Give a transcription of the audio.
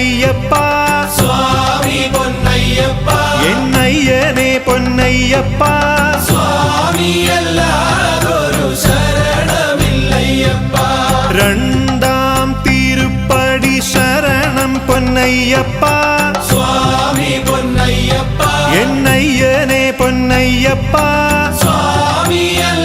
പൊന്നയ്യപ്പ സ്വാമി പൊന്നയ്യപ്പ എന്നയ്യനെ പൊന്നയ്യപ്പ സ്വാമിയല്ലാതൊരു ശരണമില്ലയ്യപ്പ രണ്ടാം തിരുപ്പടി ശരണം പൊന്നയ്യപ്പ സ്വാമി പൊന്നയ്യപ്പ എന്നയ്യനെ പൊന്നയ്യപ്പ സ്വാമിയല്ല